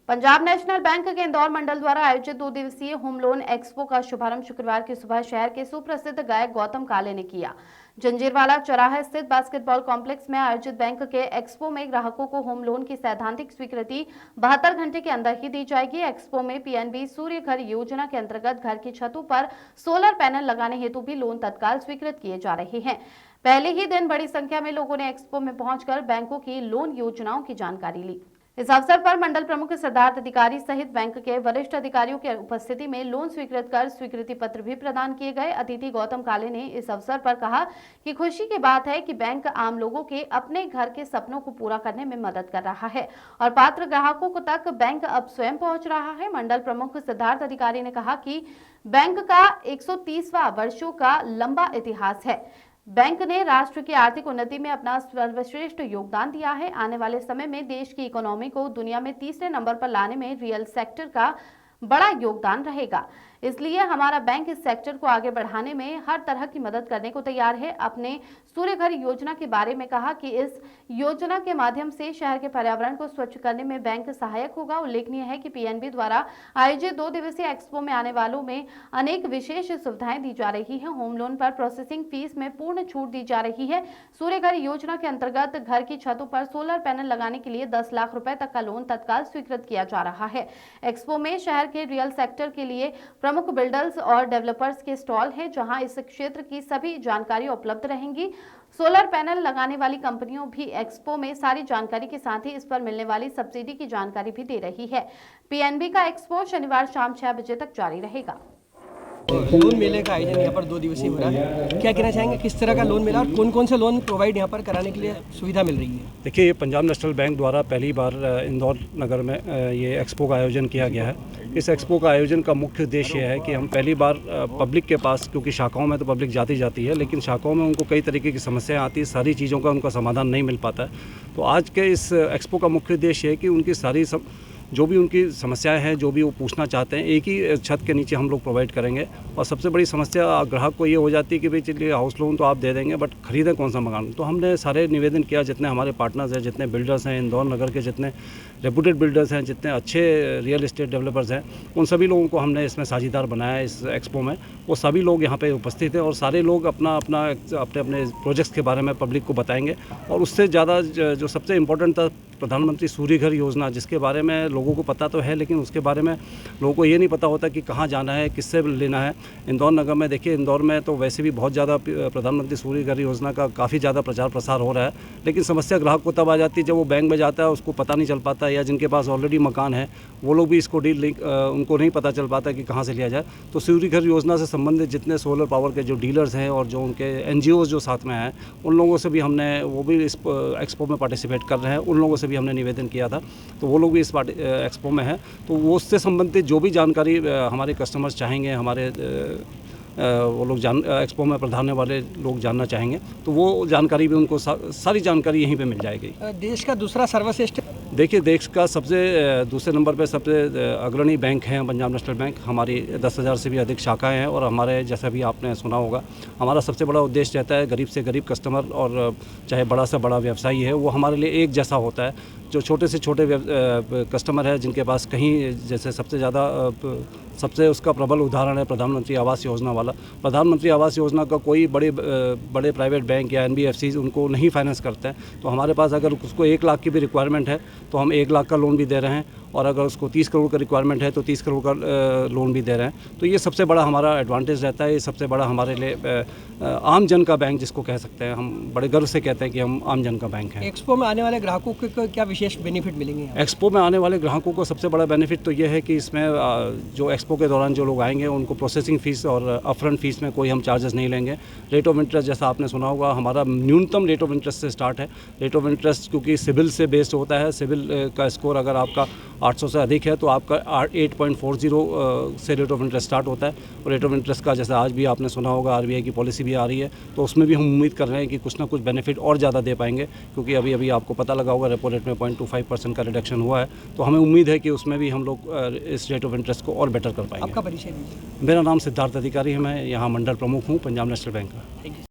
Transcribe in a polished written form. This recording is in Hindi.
पंजाब नेशनल बैंक के इंदौर मंडल द्वारा आयोजित 2 दिवसीय होम लोन एक्सपो का शुभारंभ शुक्रवार की सुबह शहर के सुप्रसिद्ध गायक गौतम काले ने किया। जंजीरवाला चौराहा स्थित बास्केटबॉल कॉम्प्लेक्स में आयोजित बैंक के एक्सपो में ग्राहकों को होम लोन की सैद्धांतिक स्वीकृति 72 घंटे के अंदर ही दी जाएगी। एक्सपो में पीएनबी सूर्य घर योजना के अंतर्गत घर की छतों पर सोलर पैनल लगाने हेतु भी लोन तत्काल स्वीकृत किए जा रहे हैं। पहले ही दिन बड़ी संख्या में लोगों ने एक्सपो में पहुंचकर बैंकों की लोन योजनाओं की जानकारी ली। इस अवसर पर मंडल प्रमुख सिद्धार्थ अधिकारी सहित बैंक के वरिष्ठ अधिकारियों की उपस्थिति में लोन स्वीकृत कर स्वीकृति पत्र भी प्रदान किए गए। अतिथि गौतम काले ने इस अवसर पर कहा कि खुशी की बात है कि बैंक आम लोगों के अपने घर के सपनों को पूरा करने में मदद कर रहा है और पात्र ग्राहकों को तक बैंक अब स्वयं पहुंच रहा है। मंडल प्रमुख सिद्धार्थ अधिकारी ने कहा कि बैंक का 130वां वर्षों का लंबा इतिहास है। बैंक ने राष्ट्र की आर्थिक उन्नति में अपना सर्वश्रेष्ठ योगदान दिया है। आने वाले समय में देश की इकोनॉमी को दुनिया में तीसरे नंबर पर लाने में रियल सेक्टर का बड़ा योगदान रहेगा। इसलिए हमारा बैंक इस सेक्टर को आगे बढ़ाने में हर तरह की मदद करने को तैयार है। अपने सूर्य घर योजना के बारे में कहा कि इस योजना के माध्यम से शहर के पर्यावरण को स्वच्छ करने में बैंक सहायक होगा। उल्लेखनीय है कि पीएनबी द्वारा आयोजित 2 दिवसीय एक्सपो में आने वालों में अनेक विशेष सुविधाएं दी जा रही हैं। होम लोन पर प्रोसेसिंग फीस में पूर्ण छूट दी जा रही है। सूर्य घर योजना के अंतर्गत घर की छतों पर सोलर पैनल लगाने के लिए 10 लाख रुपए तक का लोन तत्काल स्वीकृत किया जा रहा है। एक्सपो में शहर के रियल सेक्टर के लिए प्रमुख बिल्डर्स और डेवलपर्स के स्टॉल है, जहां इस क्षेत्र की सभी जानकारी उपलब्ध रहेंगी। सोलर पैनल लगाने वाली कंपनियों भी एक्सपो में सारी जानकारी के साथ ही इस पर मिलने वाली सब्सिडी की जानकारी भी दे रही है। पीएनबी का एक्सपो शनिवार शाम 6 बजे तक जारी रहेगा। लोन मेले का आयोजन यहाँ पर 2 दिवसीय हो रहा है, क्या कहना चाहेंगे, किस तरह का लोन मिला और कौन कौन से लोन प्रोवाइड यहाँ पर कराने के लिए सुविधा मिल रही है? देखिए, पंजाब नेशनल बैंक द्वारा पहली बार इंदौर नगर में ये एक्सपो का आयोजन किया गया है। इस एक्सपो का आयोजन का मुख्य उद्देश्य है कि हम पहली बार पब्लिक के पास, क्योंकि शाखाओं में तो पब्लिक जाती जाती है, लेकिन शाखाओं में उनको कई तरीके की समस्याएं आती है, सारी चीज़ों का उनका समाधान नहीं मिल पाता है। तो आज के इस एक्सपो का मुख्य उद्देश्य है कि उनकी सारी जो भी उनकी समस्याएं हैं, जो भी वो पूछना चाहते हैं, एक ही छत के नीचे हम लोग प्रोवाइड करेंगे। और सबसे बड़ी समस्या ग्राहक को ये हो जाती है कि भाई चलिए हाउस लोन तो आप दे देंगे, बट खरीदें कौन सा मकान। तो हमने सारे निवेदन किया, जितने हमारे पार्टनर्स हैं, जितने बिल्डर्स हैं इंदौर नगर के, जितने रेपुटेड बिल्डर्स हैं, जितने अच्छे रियल एस्टेट डेवलपर्स हैं, उन सभी लोगों को हमने इसमें साझीदार बनाया इस एक्सपो में। वो सभी लोग यहाँ पे उपस्थित हैं और सारे लोग अपने अपने प्रोजेक्ट्स के बारे में पब्लिक को बताएंगे। और उससे ज़्यादा जो सबसे इम्पोर्टेंट था, प्रधानमंत्री सूर्य घर योजना, जिसके बारे में लोगों को पता तो है, लेकिन उसके बारे में लोगों को ये नहीं पता होता कि कहाँ जाना है, किससे लेना है। इंदौर नगर में देखिए, इंदौर में तो वैसे भी बहुत ज़्यादा प्रधानमंत्री सूर्य घर योजना का काफ़ी ज़्यादा प्रचार प्रसार हो रहा है, लेकिन समस्या ग्राहक को तब आ जाती है जब वो बैंक में जाता है, उसको पता नहीं चल पाता, या जिनके पास ऑलरेडी मकान है वो लोग भी इसको उनको नहीं पता चल पाता कि कहाँ से लिया जाए। तो सूर्य घर योजना से संबंधित जितने सोलर पावर के जो डीलर्स हैं और जो उनके NGOs जो साथ में हैं, उन लोगों से भी वो भी इस एक्सपो में पार्टिसिपेट कर रहे हैं। उन लोगों से भी हमने निवेदन किया था, तो वो लोग भी इस एक्सपो में है। तो वो उससे संबंधित जो भी जानकारी हमारे कस्टमर्स चाहेंगे, हमारे वो लोग एक्सपो में पधारने वाले लोग जानना चाहेंगे, तो वो जानकारी भी उनको सारी जानकारी यहीं पे मिल जाएगी। देश का दूसरा सर्वश्रेष्ठ, देखिए, देश का सबसे दूसरे नंबर पे सबसे अग्रणी बैंक है पंजाब नेशनल बैंक। हमारी 10,000 से भी अधिक शाखाएं हैं और हमारे, जैसा भी आपने सुना होगा, हमारा सबसे बड़ा उद्देश्य रहता है गरीब से गरीब कस्टमर, और चाहे बड़ा से बड़ा व्यवसायी है, वो हमारे लिए एक जैसा होता है। जो छोटे से छोटे कस्टमर है, जिनके पास कहीं, जैसे सबसे उसका प्रबल उदाहरण है प्रधानमंत्री आवास योजना वाला। प्रधानमंत्री आवास योजना का कोई बड़े प्राइवेट बैंक या NBFCs उनको नहीं फाइनेंस करते हैं। तो हमारे पास अगर उसको 1 लाख की भी रिक्वायरमेंट है तो हम 1 लाख का लोन भी दे रहे हैं, और अगर उसको 30 करोड़ का रिक्वायरमेंट है तो 30 करोड़ का लोन भी दे रहे हैं। तो ये सबसे बड़ा हमारा एडवांटेज रहता है। ये सबसे बड़ा हमारे लिए आम जन का बैंक जिसको कह सकते हैं, हम बड़े गर्व से कहते हैं कि हम आम जन का बैंक हैं। एक्सपो में आने वाले ग्राहकों को क्या विशेष बेनिफिट मिलेंगे? एक्सपो में आने वाले ग्राहकों को सबसे बड़ा बेनिफिट तो ये है कि इसमें जो एक्सपो के दौरान जो लोग आएंगे उनको प्रोसेसिंग फ़ीस और अपफ्रंट फ़ीस में कोई हम चार्जेस नहीं लेंगे। रेट ऑफ इंटरेस्ट, जैसा आपने सुना होगा, हमारा न्यूनतम रेट ऑफ इंटरेस्ट से स्टार्ट है। रेट ऑफ इंटरेस्ट क्योंकि सिबिल से बेस्ड होता है, सिबिल का स्कोर अगर आपका 800 से अधिक है तो आपका 8.40 से रेट ऑफ इंटरेस्ट स्टार्ट होता है। और रेट ऑफ इंटरेस्ट का, जैसे आज भी आपने सुना होगा, RBI की पॉलिसी भी आ रही है, तो उसमें भी हम उम्मीद कर रहे हैं कि कुछ ना कुछ बेनिफिट और ज़्यादा दे पाएंगे, क्योंकि अभी आपको पता लगा होगा रेपो रेट में 0.25% का रिडक्शन हुआ है। तो हमें उम्मीद है कि उसमें भी हम लोग इस रेट ऑफ इंटरेस्ट को और बेटर कर पाएंगे। आपका परिचय दीजिए। मेरा नाम सिद्धार्थ अधिकारी है, मैं यहाँ मंडल प्रमुख हूँ पंजाब नेशनल बैंक का।